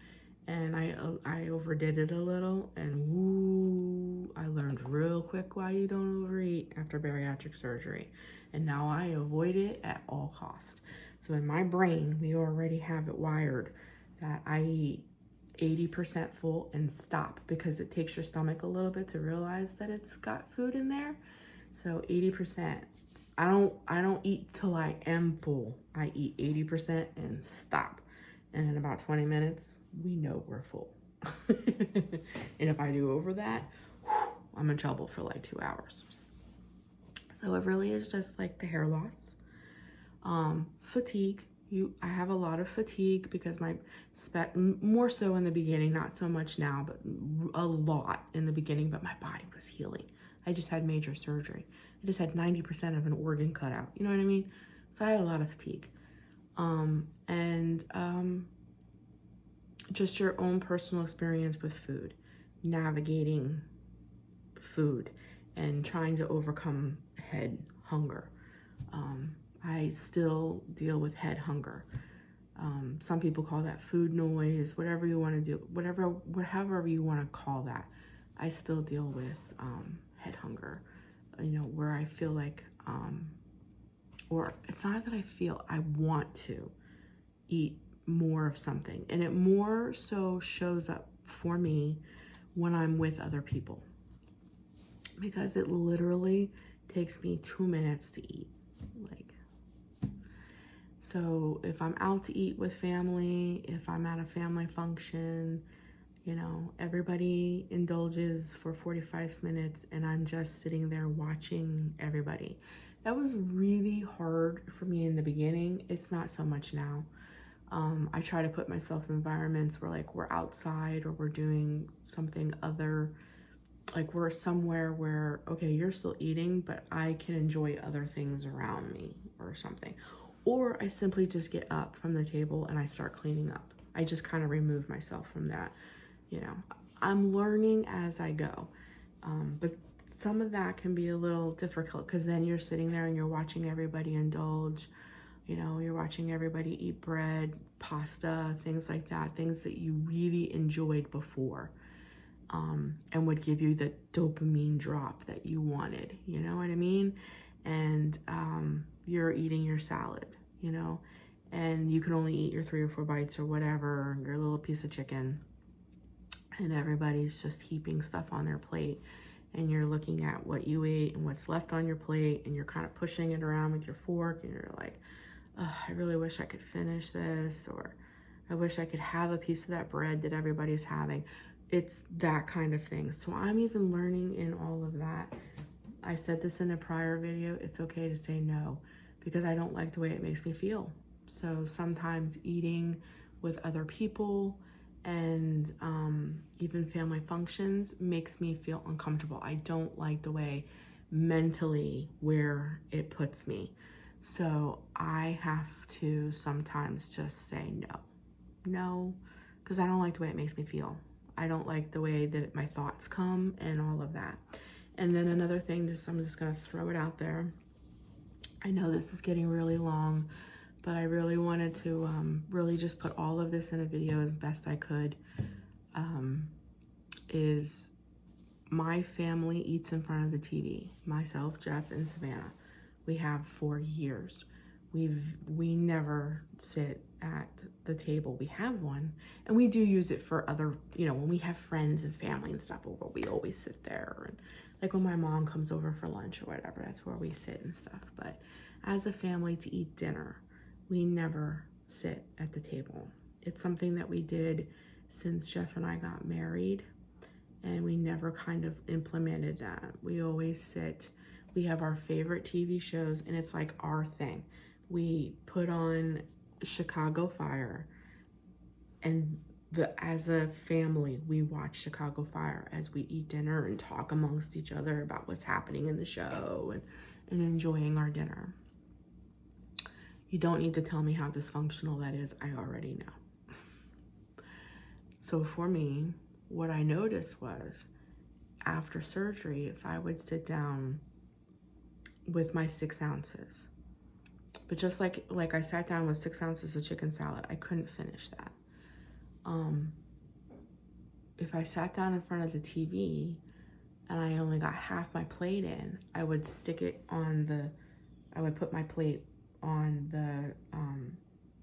and I overdid it a little, and woo, I learned real quick why you don't overeat after bariatric surgery, and now I avoid it at all costs. So in my brain, we already have it wired that I eat 80% full and stop, because it takes your stomach a little bit to realize that it's got food in there. So 80%, I don't eat till I am full. I eat 80% and stop. And in about 20 minutes, we know we're full. And if I do over that, I'm in trouble for like 2 hours. So it really is just like the hair loss. Fatigue. I have a lot of fatigue because more so in the beginning, not so much now, but a lot in the beginning, but my body was healing. I just had major surgery. I just had 90% of an organ cut out. You know what I mean? So I had a lot of fatigue. Just your own personal experience with food, navigating food and trying to overcome head hunger. I still deal with head hunger. Some people call that food noise, whatever you want to do, however you want to call that. I still deal with head hunger, where I feel like, or it's not that I feel, I want to eat more of something. And it more so shows up for me when I'm with other people, because it literally takes me 2 minutes to eat. So if I'm out to eat with family, if I'm at a family function, everybody indulges for 45 minutes and I'm just sitting there watching everybody. That was really hard for me in the beginning. It's not so much now. I try to put myself in environments where we're outside or we're doing something other, we're somewhere where, okay, you're still eating, but I can enjoy other things around me or something. Or I simply just get up from the table and I start cleaning up. I just kind of remove myself from that. I'm learning as I go. But some of that can be a little difficult because then you're sitting there and you're watching everybody indulge. You're watching everybody eat bread, pasta, things like that, things that you really enjoyed before, and would give you the dopamine drop that you wanted. You know what I mean? And you're eating your salad, and you can only eat your 3 or 4 bites or whatever, your little piece of chicken, and everybody's just heaping stuff on their plate, and you're looking at what you ate and what's left on your plate, and you're kind of pushing it around with your fork, and you're like, oh, I really wish I could finish this, or I wish I could have a piece of that bread that everybody's having. It's that kind of thing. So I'm even learning in all of that. I said this in a prior video, it's okay to say no, because I don't like the way it makes me feel. So sometimes eating with other people and even family functions makes me feel uncomfortable. I don't like the way mentally where it puts me. So I have to sometimes just say no, because I don't like the way it makes me feel. I don't like the way that my thoughts come and all of that. And then another thing, I'm just gonna throw it out there. I know this is getting really long, but I really wanted to really just put all of this in a video as best I could. Is my family eats in front of the TV. Myself, Jeff, and Savannah. We have for years. We never sit at the table. We have one, and we do use it for other, when we have friends and family and stuff, we always sit there. And like when my mom comes over for lunch or whatever, that's where we sit and stuff. But as a family to eat dinner, we never sit at the table. It's something that we did since Jeff and I got married, and we never kind of implemented that. We always sit. We have our favorite TV shows, and it's like our thing. We put on Chicago Fire, and as a family, we watch Chicago Fire as we eat dinner and talk amongst each other about what's happening in the show and enjoying our dinner. You don't need to tell me how dysfunctional that is. I already know. So for me, what I noticed was after surgery, if I would sit down with my 6 ounces, but just like I sat down with 6 ounces of chicken salad, I couldn't finish that. If I sat down in front of the TV and I only got half my plate in, I would put my plate on the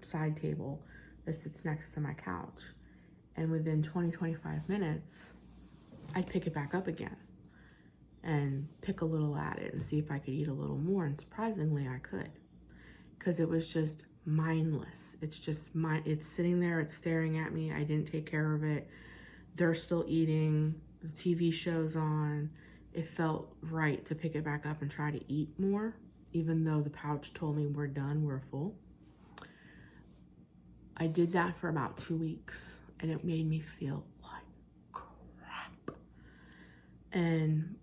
side table that sits next to my couch. And within 20, 25 minutes, I'd pick it back up again. and pick a little at it and see if I could eat a little more. And surprisingly, I could, because it was just mindless. It's just it's sitting there, it's staring at me. I didn't take care of it. They're still eating, the TV show's on. It felt right to pick it back up and try to eat more, even though the pouch told me we're done, we're full. I did that for about 2 weeks, and it made me feel like crap. And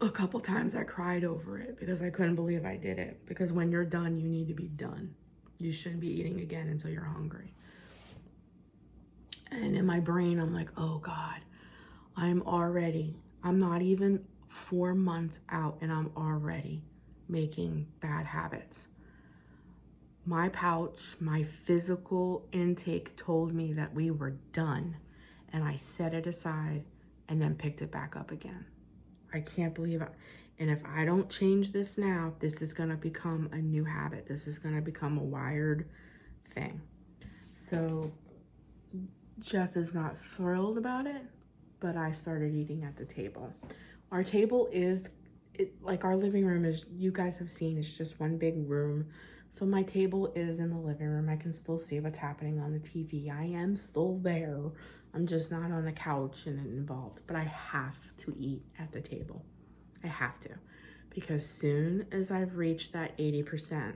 a couple times I cried over it because I couldn't believe I did it. Because when you're done, you need to be done. You shouldn't be eating again until you're hungry. And in my brain, I'm like, oh God, I'm not even 4 months out and I'm already making bad habits. My pouch, my physical intake told me that we were done, and I set it aside and then picked it back up again. I can't believe it. And if I don't change this now, this is gonna become a new habit. This is gonna become a wired thing. So Jeff is not thrilled about it, but I started eating at the table. Our table is, like our living room is, you guys have seen, it's just one big room. So my table is in the living room. I can still see what's happening on the TV. I am still there. I'm just not on the couch and involved, but I have to eat at the table. I have to, because soon as I've reached that 80%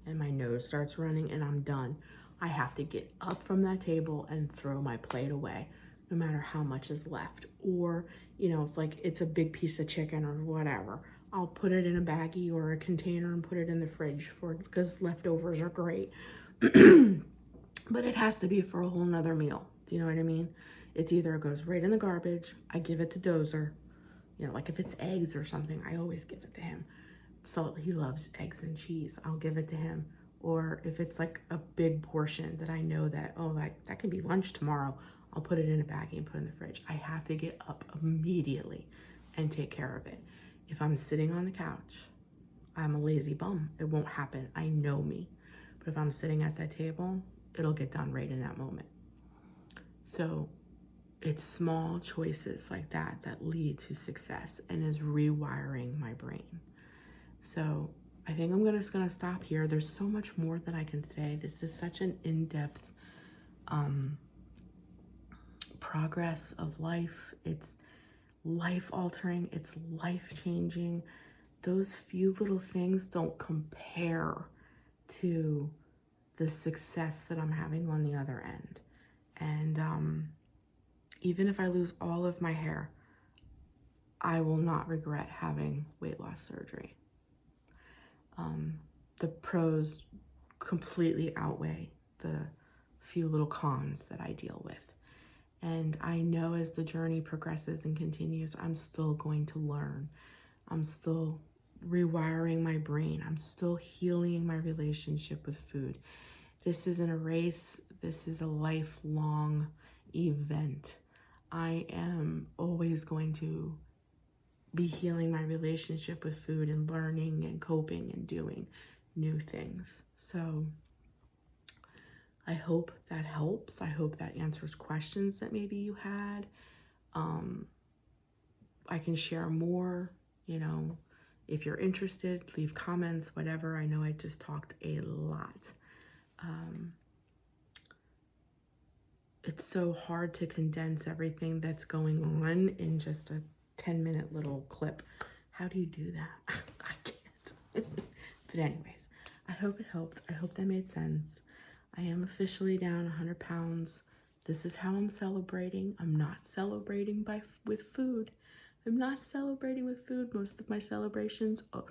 and my nose starts running and I'm done, I have to get up from that table and throw my plate away, no matter how much is left. Or, you know, if like it's a big piece of chicken or whatever, I'll put it in a baggie or a container and put it in the fridge because leftovers are great. But it has to be for a whole nother meal. Do you know what I mean? It's either it goes right in the garbage, I give it to Dozer. You know, like if it's eggs or something, I always give it to him. So he loves eggs and cheese, I'll give it to him. Or if it's like a big portion that I know that, oh, that can be lunch tomorrow, I'll put it in a baggie and put it in the fridge. I have to get up immediately and take care of it. If I'm sitting on the couch, I'm a lazy bum. It won't happen. I know me. But if I'm sitting at that table, it'll get done right in that moment. So it's small choices like that that lead to success and is rewiring my brain. So I think I'm just gonna stop here. There's so much more that I can say. This is such an in-depth progress of life. It's life-altering, it's life-changing. Those few little things don't compare to the success that I'm having on the other end. And even if I lose all of my hair, I will not regret having weight loss surgery. The pros completely outweigh the few little cons that I deal with. And I know as the journey progresses and continues, I'm still going to learn. I'm still rewiring my brain. I'm still healing my relationship with food. This isn't a race. This is a lifelong event. I am always going to be healing my relationship with food and learning and coping and doing new things. So I hope that helps. I hope that answers questions that maybe you had. I can share more, you know, if you're interested, leave comments, whatever. I know I just talked a lot. It's so hard to condense everything that's going on in just a 10-minute little clip. How do you do that? I can't. But anyways, I hope it helped. I hope that made sense. I am officially down 100 pounds. This is how I'm celebrating. I'm not celebrating with food. I'm not celebrating with food. Most of my celebrations, oh,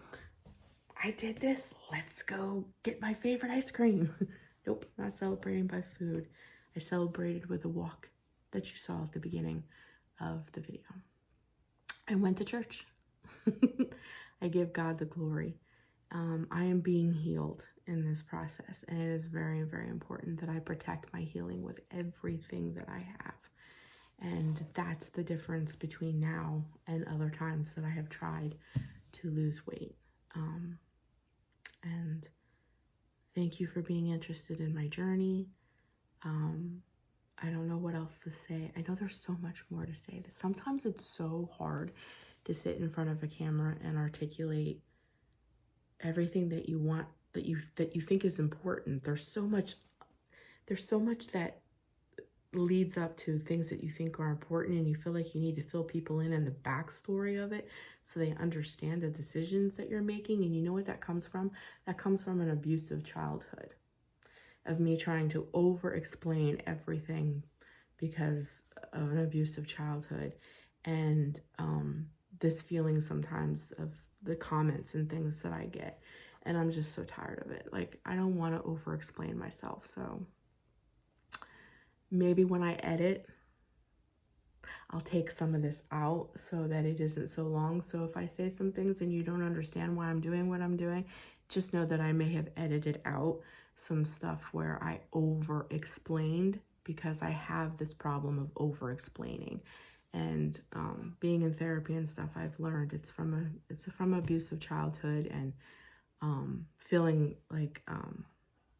I did this. Let's go get my favorite ice cream. Nope, not celebrating by food. I celebrated with a walk that you saw at the beginning of the video. I went to church. I give God the glory. I am being healed in this process, and it is very, very important that I protect my healing with everything that I have. And that's the difference between now and other times that I have tried to lose weight. And thank you for being interested in my journey. I don't know what else to say. I know there's so much more to say. Sometimes it's so hard to sit in front of a camera and articulate everything that you want, that you think is important. There's so much that leads up to things that you think are important, and you feel like you need to fill people in and the backstory of it so they understand the decisions that you're making. And you know what that comes from? That comes from an abusive childhood, of me trying to over explain everything because of an abusive childhood. And this feeling sometimes of the comments and things that I get, and I'm just so tired of it. Like, I don't want to over explain myself. So maybe when I edit, I'll take some of this out so that it isn't so long. So if I say some things and you don't understand why I'm doing what I'm doing, just know that I may have edited out some stuff where I over explained, because I have this problem of over explaining. And being in therapy and stuff, I've learned it's from abusive childhood, and feeling like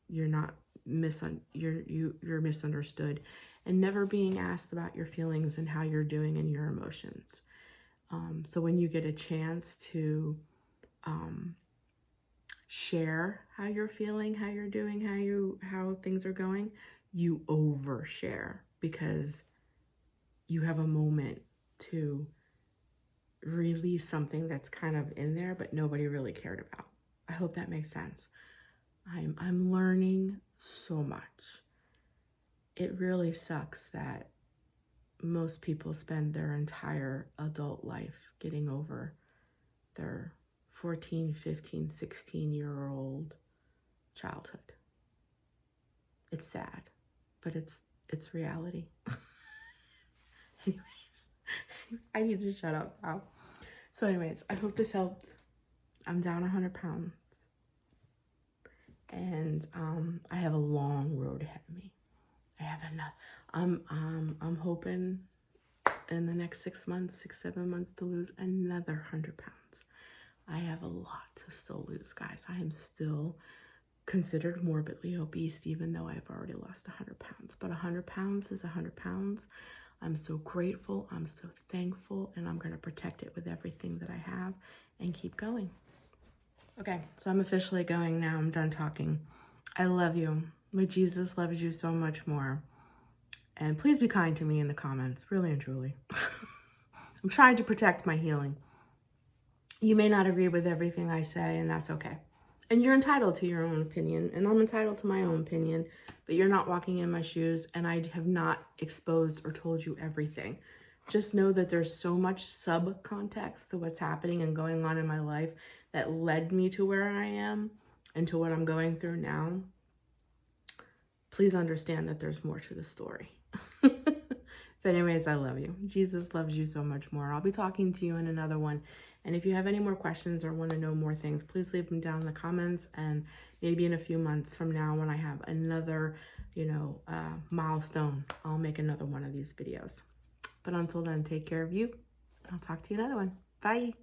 you're misunderstood, and never being asked about your feelings and how you're doing and your emotions. So when you get a chance to share how you're feeling, how you're doing, how things are going, you overshare, because you have a moment to release something that's kind of in there but nobody really cared about. I hope that makes sense. I'm learning so much. It really sucks that most people spend their entire adult life getting over their 14, 15, 16-year-old childhood. It's sad, but it's reality. Anyways, I need to shut up now. So anyways, I hope this helped. I'm down 100 pounds. And I have a long road ahead of me. I have enough. I'm hoping in the next 6 months, 7 months, to lose another 100 pounds. I have a lot to still lose, guys. I am still considered morbidly obese, even though I've already lost 100 pounds. But 100 pounds is 100 pounds. I'm so grateful. I'm so thankful. And I'm going to protect it with everything that I have and keep going. Okay, so I'm officially going now. I'm done talking. I love you, but Jesus loves you so much more. And please be kind to me in the comments, really and truly. I'm trying to protect my healing. You may not agree with everything I say, and that's okay. And you're entitled to your own opinion, and I'm entitled to my own opinion, but you're not walking in my shoes, and I have not exposed or told you everything. Just know that there's so much subcontext to what's happening and going on in my life that led me to where I am and to what I'm going through now. Please understand that there's more to the story. But anyways, I love you. Jesus loves you so much more. I'll be talking to you in another one. And if you have any more questions or want to know more things, please leave them down in the comments. And maybe in a few months from now, when I have another, milestone, I'll make another one of these videos. But until then, take care of you. I'll talk to you another one. Bye.